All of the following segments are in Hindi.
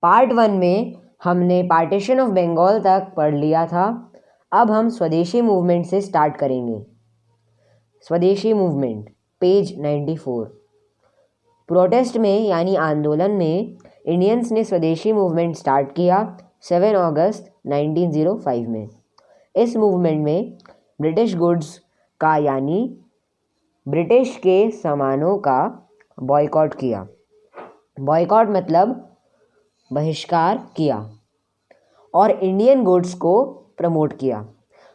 पार्ट 1 में हमने पार्टीशन ऑफ बंगाल तक पढ़ लिया था। अब हम स्वदेशी मूवमेंट से स्टार्ट करेंगे। स्वदेशी मूवमेंट, पेज 94। प्रोटेस्ट में यानी आंदोलन में इंडियंस ने स्वदेशी मूवमेंट स्टार्ट किया 7 अगस्त 1905 में। इस मूवमेंट में ब्रिटिश गुड्स का यानी ब्रिटिश के सामानों का बॉयकॉट किया। बॉयकॉट मतलब बहिष्कार किया और इंडियन गुड्स को प्रमोट किया।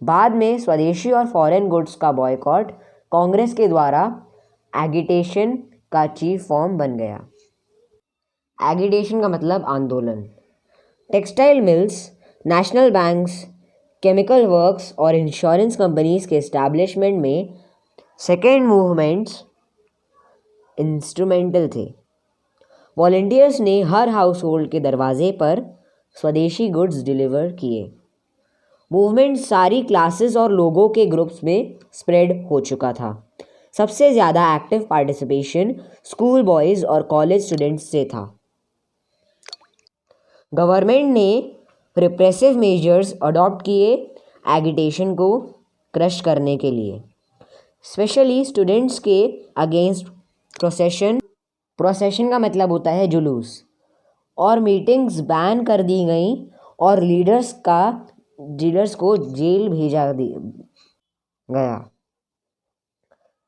बाद में स्वदेशी और फॉरेन गुड्स का बॉयकॉट कांग्रेस के द्वारा एगिटेशन का चीफ फॉर्म बन गया। एगिटेशन का मतलब आंदोलन। Textile mills, national banks, chemical works और इंश्योरेंस कंपनीज के एस्टैब्लिशमेंट में सेकेंड मूवमेंट्स इंस्ट्रूमेंटल थे। वॉलंटियर्स ने हर हाउस होल्ड के दरवाजे पर स्वदेशी गुड्स डिलीवर किए। मूवमेंट सारी क्लासेस और लोगों के ग्रुप्स में स्प्रेड हो चुका था। सबसे ज़्यादा एक्टिव पार्टिसिपेशन स्कूल बॉयज़ और कॉलेज स्टूडेंट्स से था। गवर्नमेंट ने रिप्रेसिव मेजर्स अडॉप्ट किए एगिटेशन को क्रश करने के लिए, स्पेशली स्टूडेंट्स के अगेंस्ट प्रोसेशन का मतलब होता है जुलूस, और मीटिंग्स बैन कर दी गई और लीडर्स को जेल भेजा गया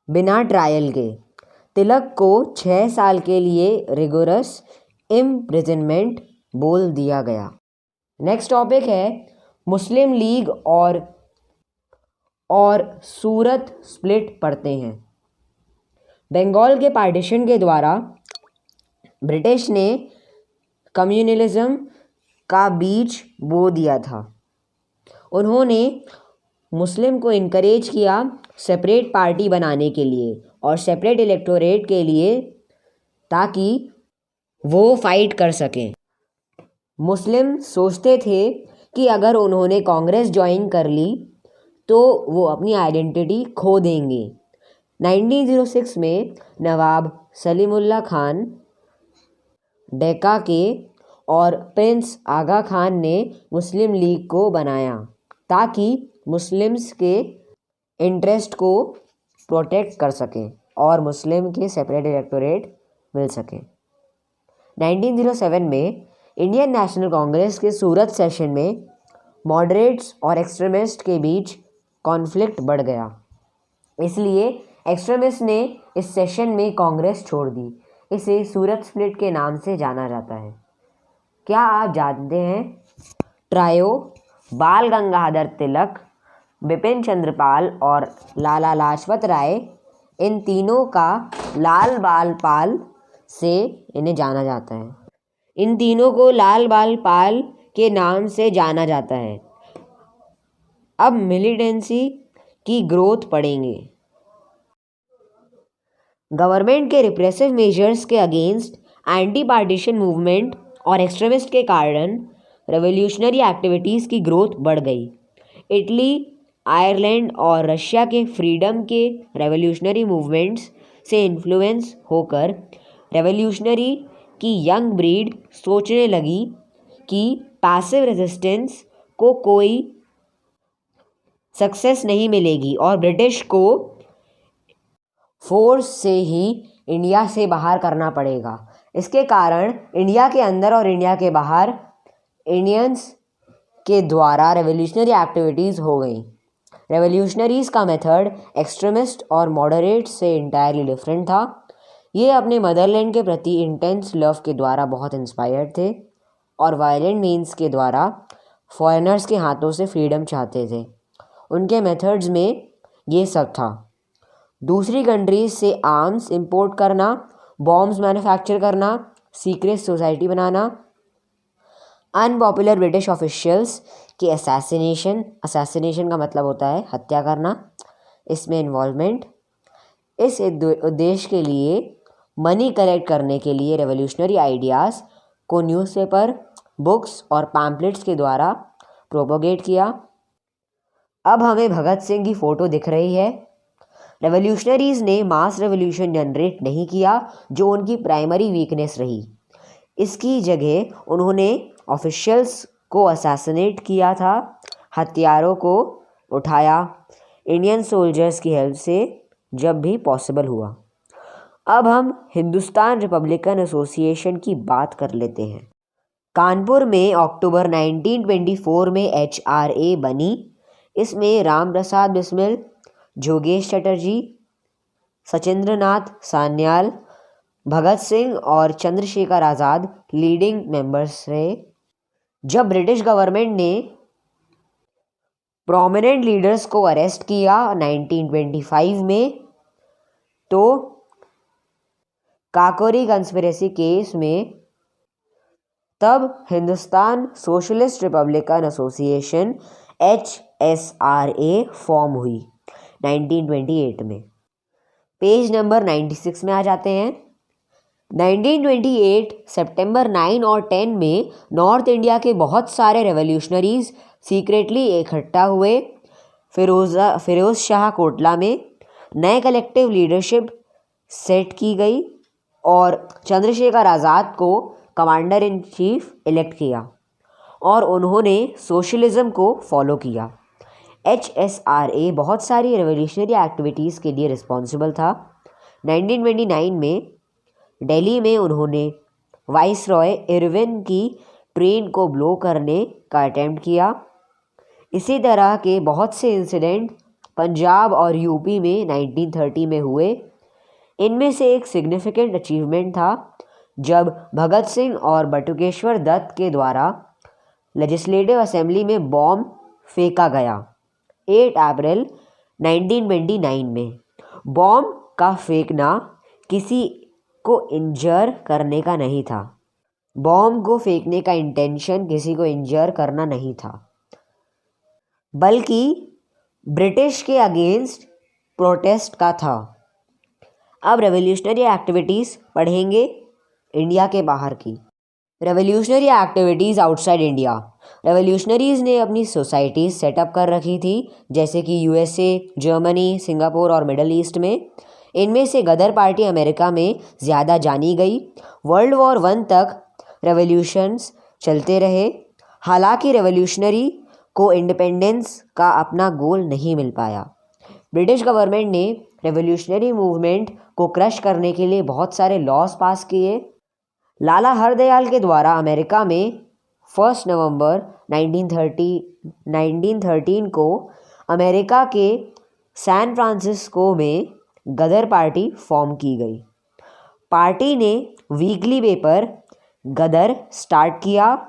बिना ट्रायल के। तिलक को 6 साल के लिए रिगोरस इम्प्रिजनमेंट बोल दिया गया। नेक्स्ट टॉपिक है मुस्लिम लीग और सूरत स्प्लिट पढ़ते हैं। बंगाल के पार्टीशन के द्वारा ब्रिटिश ने कम्युनलिज्म का बीज बो दिया था। उन्होंने मुस्लिम को इनकरेज किया सेपरेट पार्टी बनाने के लिए और सेपरेट इलेक्टोरेट के लिए, ताकि वो फाइट कर सकें। मुस्लिम सोचते थे कि अगर उन्होंने कांग्रेस ज्वाइन कर ली तो वो अपनी आइडेंटिटी खो देंगे। 1906 में नवाब सलीमुल्लाह खान डेक्का के और प्रिंस आगा खान ने मुस्लिम लीग को बनाया ताकि मुस्लिम्स के इंटरेस्ट को प्रोटेक्ट कर सकें और मुस्लिम के सेपरेट इलेक्टोरेट मिल सके। 1907 में इंडियन नेशनल कांग्रेस के सूरत सेशन में मॉडरेट्स और एक्सट्रीमिस्ट के बीच कॉन्फ्लिक्ट बढ़ गया, इसलिए एक्सट्रीमिस्ट ने इस सेशन में कांग्रेस छोड़ दी। इसे सूरत स्प्लिट के नाम से जाना जाता है। क्या आप जानते हैं ट्रायो, बाल गंगाधर तिलक, बिपिन चंद्रपाल और लाला लाजपत राय, इन तीनों का लाल बाल पाल से इन्हें जाना जाता है। इन तीनों को लाल बाल पाल के नाम से जाना जाता है। अब मिलिटेंसी की ग्रोथ पढ़ेंगे। गवर्नमेंट के रिप्रेसिव मेजर्स के अगेंस्ट एंटी पार्टीशन मूवमेंट और एक्सट्रीमिस्ट के कारण रेवोल्यूशनरी एक्टिविटीज़ की ग्रोथ बढ़ गई। इटली, आयरलैंड और रशिया के फ्रीडम के रेवोल्यूशनरी मूवमेंट्स से इन्फ्लुएंस होकर रेवोल्यूशनरी की यंग ब्रीड सोचने लगी कि पैसिव रेजिस्टेंस को कोई सक्सेस नहीं मिलेगी और ब्रिटिश को फोर्स से ही इंडिया से बाहर करना पड़ेगा। इसके कारण इंडिया के अंदर और इंडिया के बाहर इंडियंस के द्वारा रेवोल्यूशनरी एक्टिविटीज़ हो गई। रेवोल्यूशनरीज़ का मेथड एक्सट्रीमिस्ट और मॉडरेट से इंटायरली डिफरेंट था। ये अपने मदरलैंड के प्रति इंटेंस लव के द्वारा बहुत इंस्पायर्ड थे और वायलेंट मीन्स के द्वारा फॉरेनर्स के हाथों से फ्रीडम चाहते थे। उनके मेथड्स में ये सब था: दूसरी कंट्रीज से आर्म्स इंपोर्ट करना, बॉम्ब्स मैन्युफैक्चर करना, सीक्रेट सोसाइटी बनाना, अनपॉपुलर ब्रिटिश ऑफिशियल्स की असैसिनेशन का मतलब होता है हत्या करना, इसमें इन्वॉल्वमेंट। इस उद्देश्य के लिए मनी कलेक्ट करने के लिए रेवोल्यूशनरी आइडियाज़ को न्यूज़पेपर, बुक्स और पैम्पलेट्स के द्वारा प्रोपोगेट किया। अब हमें भगत सिंह की फ़ोटो दिख रही है। रेवोल्यूशनरीज़ ने मास रेवोल्यूशन जनरेट नहीं किया, जो उनकी प्राइमरी वीकनेस रही। इसकी जगह उन्होंने ऑफिशियल्स को असैसिनेट किया था, हथियारों को उठाया इंडियन सोल्जर्स की हेल्प से जब भी पॉसिबल हुआ। अब हम हिंदुस्तान रिपब्लिकन एसोसिएशन की बात कर लेते हैं। कानपुर में अक्टूबर 1924 में HRA बनी। इसमें राम प्रसाद बिस्मिल, जोगेश चटर्जी, सचिंद्रनाथ सान्याल, भगत सिंह और चंद्रशेखर आज़ाद लीडिंग मेंबर्स रहे। जब ब्रिटिश गवर्नमेंट ने प्रोमिनेंट लीडर्स को अरेस्ट किया 1925 में, तो काकोरी कंस्पिरेसी केस में तब Hindustan socialist Republican association HSRA form हुई 1928 में। पेज नंबर 96 में आ जाते हैं। 1928 सितंबर 9 और 10 में नॉर्थ इंडिया के बहुत सारे रेवोल्यूशनरीज सीक्रेटली इकट्ठा हुए फिरोज शाह कोटला में। नए कलेक्टिव लीडरशिप सेट की गई और चंद्रशेखर आज़ाद को कमांडर इन चीफ इलेक्ट किया और उन्होंने सोशलिज्म को फॉलो किया। HSRA बहुत सारी रेवोल्यूशनरी एक्टिविटीज़ के लिए रिस्पॉन्सिबल था। 1929 में दिल्ली में उन्होंने वाइसरॉय इरविन की ट्रेन को ब्लो करने का अटेम्प्ट किया। इसी तरह के बहुत से इंसिडेंट पंजाब और यूपी में 1930 में हुए। इनमें से एक सिग्निफिकेंट अचीवमेंट था जब भगत सिंह और बटुकेश्वर दत्त के द्वारा लेजिस्लेटिव असेंबली में बॉम्ब फेंका गया 8 अप्रैल 1929 में। बॉम्ब का फेंकना किसी को इंजर करने का नहीं था। बॉम्ब को फेंकने का इंटेंशन किसी को इंजर करना नहीं था, बल्कि ब्रिटिश के अगेंस्ट प्रोटेस्ट का था। अब रेवोल्यूशनरी एक्टिविटीज़ पढ़ेंगे इंडिया के बाहर की। Revolutionary activities outside India. Revolutionaries ने अपनी सोसाइटीज़ सेटअप कर रखी थी, जैसे कि USA, जर्मनी, सिंगापुर और मिडल ईस्ट में। इनमें से गदर पार्टी अमेरिका में ज़्यादा जानी गई। वर्ल्ड वॉर 1 तक रेवोल्यूशंस चलते रहे। हालांकि रेवोल्यूशनरी को इंडिपेंडेंस का अपना गोल नहीं मिल पाया। ब्रिटिश गवर्नमेंट ने रेवोल्यूशनरी मूवमेंट को क्रश करने के लिए बहुत सारे लॉज पास किए। लाला हरदयाल के द्वारा अमेरिका में 1 नवंबर 1913 को अमेरिका के सैन फ्रांसिस्को में गदर पार्टी फॉर्म की गई। पार्टी ने वीकली पेपर गदर स्टार्ट किया।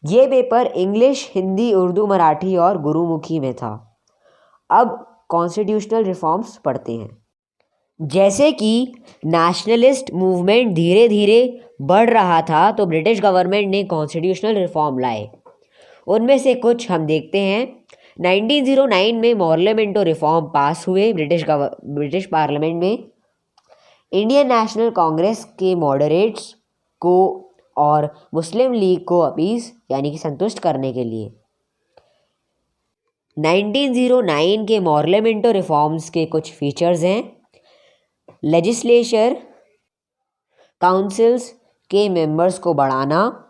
ये पेपर इंग्लिश, हिंदी, उर्दू, मराठी और गुरुमुखी में था। अब कॉन्स्टिट्यूशनल रिफॉर्म्स पढ़ते हैं। जैसे कि नेशनलिस्ट मूवमेंट धीरे धीरे बढ़ रहा था, तो ब्रिटिश गवर्नमेंट ने कॉन्स्टिट्यूशनल रिफॉर्म लाए। उनमें से कुछ हम देखते हैं। 1909 में मॉर्लेमेंटो रिफॉर्म पास हुए ब्रिटिश पार्लियामेंट में। इंडियन नेशनल कांग्रेस के मॉडरेट्स को और मुस्लिम लीग को अपीस यानी कि संतुष्ट करने के लिए 1909 के मॉर्लेमेंटो रिफॉर्म्स के कुछ फीचर्स हैं। लेजिस्लेचर काउंसिल्स के मेंबर्स को बढ़ाना।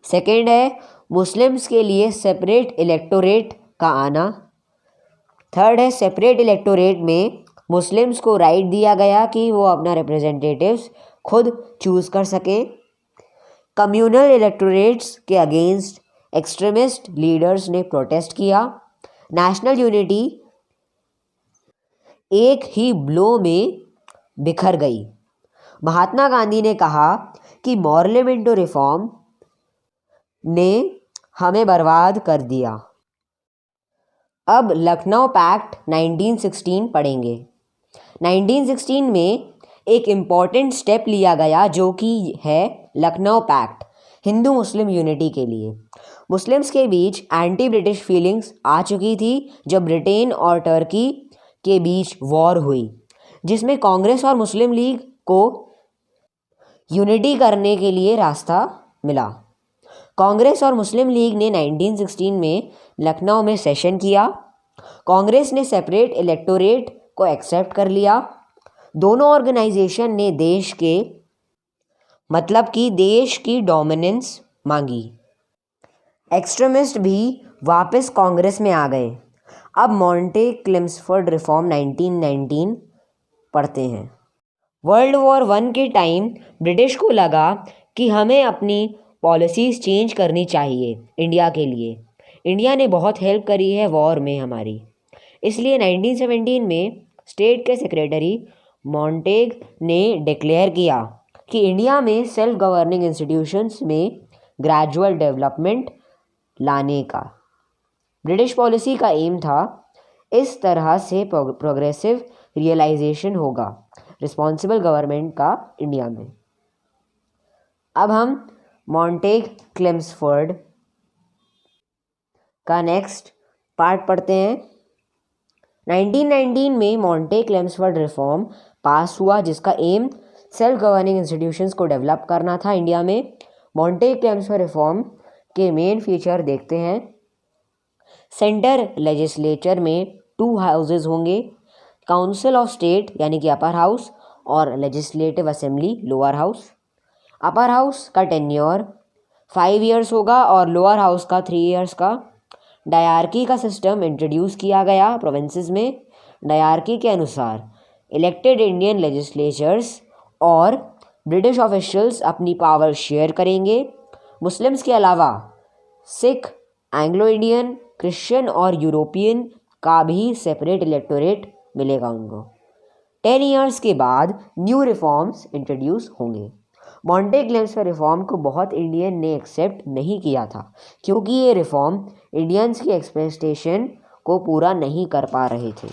सेकेंड है मुस्लिम्स के लिए सेपरेट इलेक्टोरेट का आना। थर्ड है सेपरेट इलेक्टोरेट में मुस्लिम्स को राइट दिया गया कि वो अपना रिप्रेजेंटेटिव्स खुद चूज़ कर सकें। कम्युनल इलेक्टोरेट्स के अगेंस्ट एक्सट्रीमिस्ट लीडर्स ने प्रोटेस्ट किया। नेशनल यूनिटी एक ही ब्लो में बिखर गई। महात्मा गांधी ने कहा कि मॉर्लेमेंटो रिफॉर्म ने हमें बर्बाद कर दिया। अब लखनऊ पैक्ट 1916 पढ़ेंगे। 1916 में एक इम्पॉर्टेंट स्टेप लिया गया जो कि है Lucknow pact Hindu Muslim unity के लिए। मुस्लिम्स के बीच एंटी ब्रिटिश फीलिंग्स आ चुकी थी जब ब्रिटेन और टर्की के बीच वॉर हुई, जिसमें कांग्रेस और मुस्लिम लीग को यूनिटी करने के लिए रास्ता मिला। कांग्रेस और मुस्लिम लीग ने 1916 में लखनऊ में सेशन किया। कांग्रेस ने सेपरेट इलेक्टोरेट को एक्सेप्ट कर लिया। दोनों ऑर्गेनाइजेशन ने देश के मतलब कि देश की डोमिनेंस मांगी। एक्सट्रीमिस्ट भी वापस कांग्रेस में आ गए। अब मॉन्टे-क्लेम्सफोर्ड रिफॉर्म 1919 पढ़ते हैं। वर्ल्ड वॉर 1 के टाइम ब्रिटिश को लगा कि हमें अपनी पॉलिसीज़ चेंज करनी चाहिए इंडिया के लिए। इंडिया ने बहुत हेल्प करी है वॉर में हमारी, इसलिए 1917 में स्टेट के सेक्रेटरी मॉन्टेग ने डिक्लेयर किया कि इंडिया में सेल्फ गवर्निंग इंस्टीट्यूशंस में ग्रेजुअल डेवलपमेंट लाने का। ब्रिटिश पॉलिसी का एम था इस तरह से प्रोग्रेसिव रियलाइजेशन होगा रिस्पॉन्सिबल गवर्नमेंट का इंडिया में। अब हम मॉन्टे-क्लेम्सफोर्ड का नेक्स्ट पार्ट पढ़ते हैं। 1919 में मॉन्टे-क्लेम्सफोर्ड रिफॉर्म पास हुआ जिसका एम सेल्फ गवर्निंग इंस्टीट्यूशंस को डेवलप करना था इंडिया में। मॉन्टे-क्लेम्सफोर्ड रिफॉर्म के मेन फीचर देखते हैं। सेंटर लेजिस्लेचर में 2 हाउसेज होंगे, काउंसिल ऑफ स्टेट यानी कि अपर हाउस और legislative assembly lower house. Upper house का टेन्योर 5 इयर्स होगा और लोअर हाउस का 3 इयर्स का। डायरकी का सिस्टम इंट्रोड्यूस किया गया प्रोविंसेस में। डायरकी के अनुसार इलेक्टेड इंडियन लेजिस्लेचर्स और ब्रिटिश ऑफिशियल्स अपनी पावर शेयर करेंगे। मुस्लिम्स के अलावा सिख, एंग्लो इंडियन, क्रिश्चियन और यूरोपियन का भी सेपरेट इलेक्टोरेट मिलेगा उनको। 10 इयर्स के बाद न्यू रिफॉर्म्स इंट्रोड्यूस होंगे। मॉन्टे-क्लेम्सफोर्ड रिफॉर्म को बहुत इंडियन ने एक्सेप्ट नहीं किया था क्योंकि ये रिफॉर्म इंडियंस की एक्सपेक्टेशन को पूरा नहीं कर पा रहे थे।